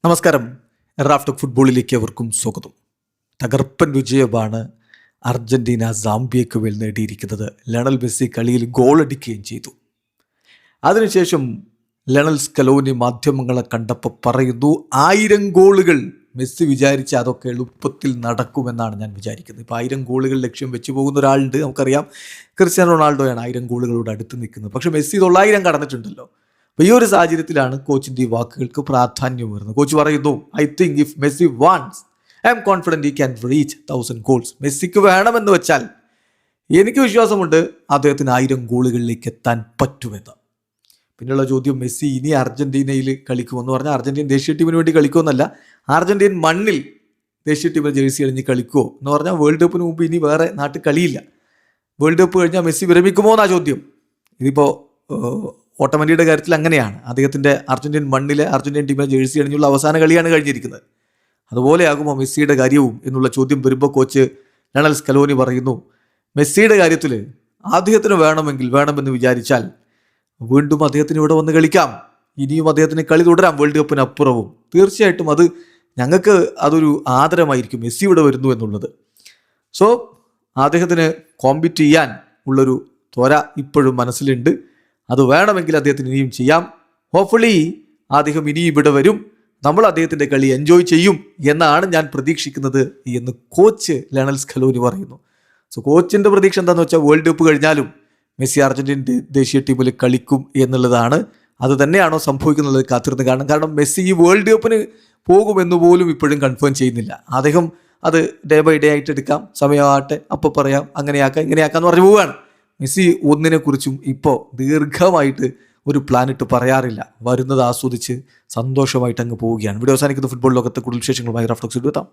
നമസ്കാരം. റാഫ്റ്റോക്ക് ഫുട്ബോളിലേക്ക് അവർക്കും സ്വാഗതം. തകർപ്പൻ വിജയമാണ് അർജന്റീന സാംബിയയ്ക്ക് മേൽ നേടിയിരിക്കുന്നത്. ലയണൽ മെസ്സി കളിയിൽ ഗോളടിക്കുകയും ചെയ്തു. അതിനുശേഷം ലയണൽ സ്കലോനി മാധ്യമങ്ങളെ കണ്ടപ്പോൾ പറയുന്നു, 1000 ഗോളുകൾ. മെസ്സി വിചാരിച്ച അതൊക്കെ എളുപ്പത്തിൽ നടക്കുമെന്നാണ് ഞാൻ വിചാരിക്കുന്നത്. ഇപ്പോൾ 1000 ഗോളുകൾ ലക്ഷ്യം വെച്ച് പോകുന്ന ഒരാളുണ്ട്. നമുക്കറിയാം, ക്രിസ്ത്യാനോ റൊണാൾഡോയാണ് 1000 ഗോളുകളോട് അടുത്ത് നിൽക്കുന്നത്. പക്ഷേ മെസ്സി 900 കടന്നിട്ടുണ്ടല്ലോ. അപ്പോൾ ഈ ഒരു സാഹചര്യത്തിലാണ് കോച്ചിൻ്റെ ഈ വാക്കുകൾക്ക് പ്രാധാന്യം വരുന്നത്. കോച്ച് പറയുന്നു, I think if Messi wants, I M confident he can reach 1000 goals. മെസ്സിക്ക് വേണമെന്ന് വെച്ചാൽ എനിക്ക് വിശ്വാസമുണ്ട് അദ്ദേഹത്തിന് 1000 ഗോളുകളിലേക്ക് എത്താൻ പറ്റുമെന്ന്. പിന്നെയുള്ള ചോദ്യം, മെസ്സി ഇനി അർജന്റീനയിൽ കളിക്കുമെന്ന് പറഞ്ഞാൽ അർജന്റീൻ ദേശീയ ടീമിന് വേണ്ടി കളിക്കുമെന്നല്ല, അർജന്റീൻ മണ്ണിൽ ദേശീയ ടീമിന് ജേഴ്സി അണിഞ്ഞ് കളിക്കുമോ എന്ന് പറഞ്ഞാൽ വേൾഡ് കപ്പിന് മുമ്പ് ഇനി വേറെ നാട്ടിൽ കളിയില്ല. വേൾഡ് കപ്പ് കഴിഞ്ഞാൽ മെസ്സി വിരമിക്കുമോ എന്നാ ചോദ്യം. ഇതിപ്പോൾ ഓട്ടോമാറ്റിയുടെ കാര്യത്തിൽ അങ്ങനെയാണ്. അദ്ദേഹത്തിൻ്റെ അർജന്റീൻ മണ്ണിലെ അർജന്റീൻ ടീമിലെ ജേഴ്സി അണിഞ്ഞുള്ള അവസാന കളിയാണ് കഴിഞ്ഞിരിക്കുന്നത്. അതുപോലെയാകുമോ മെസ്സിയുടെ കാര്യവും എന്നുള്ള ചോദ്യം വരുമ്പോൾ കോച്ച് ലയണൽ സ്കലോനി പറയുന്നു, മെസ്സിയുടെ കാര്യത്തിൽ അദ്ദേഹത്തിന് വേണമെന്ന് വിചാരിച്ചാൽ വീണ്ടും അദ്ദേഹത്തിന് ഇവിടെ വന്ന് കളിക്കാം. ഇനിയും അദ്ദേഹത്തിന് കളി തുടരാം വേൾഡ് കപ്പിനപ്പുറവും. തീർച്ചയായിട്ടും അത് ഞങ്ങൾക്ക് അതൊരു ആദരമായിരിക്കും മെസ്സി ഇവിടെ വരുന്നു എന്നുള്ളത്. സോ അദ്ദേഹത്തിന് കോമ്പീറ്റ് ചെയ്യാൻ ഉള്ളൊരു ത്വര ഇപ്പോഴും മനസ്സിലുണ്ട്. അത് വേണമെങ്കിൽ അദ്ദേഹത്തിന് ഇനിയും ചെയ്യാം. ഹോപ്പ്ഫുള്ളി അദ്ദേഹം ഇനിയും ഇവിടെ വരും, നമ്മൾ അദ്ദേഹത്തിൻ്റെ കളി എൻജോയ് ചെയ്യും എന്നാണ് ഞാൻ പ്രതീക്ഷിക്കുന്നത് എന്ന് കോച്ച് ലയണൽ സ്കലോനി പറയുന്നു. സോ കോച്ചിൻ്റെ പ്രതീക്ഷ എന്താണെന്ന് വെച്ചാൽ വേൾഡ് കപ്പ് കഴിഞ്ഞാലും മെസ്സി അർജന്റീൻ ദേശീയ ടീമിൽ കളിക്കും എന്നുള്ളതാണ്. അത് തന്നെയാണോ സംഭവിക്കുന്നത് കാത്തിരുന്ന് കാണണം. കാരണം മെസ്സി ഈ വേൾഡ് കപ്പിന് പോകുമെന്ന് പോലും ഇപ്പോഴും കൺഫേം ചെയ്യുന്നില്ല. അദ്ദേഹം അത് ഡേ ബൈ ഡേ ആയിട്ട് എടുക്കാം, സമയമാകട്ടെ അപ്പോൾ പറയാം, അങ്ങനെയാക്കാം ഇങ്ങനെയാക്കാന്ന് പറഞ്ഞു പോവുകയാണ്. മെസ്സി ഒന്നിനെക്കുറിച്ചും ഇപ്പോൾ ദീർഘമായിട്ട് ഒരു പ്ലാനിട്ട് പറയാറില്ല. വരുന്നത് ആസ്വദിച്ച് സന്തോഷമായിട്ട് അങ്ങ് പോവുകയാണ്. വീഡിയോ അവസാനിക്കുന്ന ഫുട്ബോൾ ലോകത്തെ കൂടുതൽ വിശേഷങ്ങളുമായി റാഫ്റ്റോക്സ് എത്താം.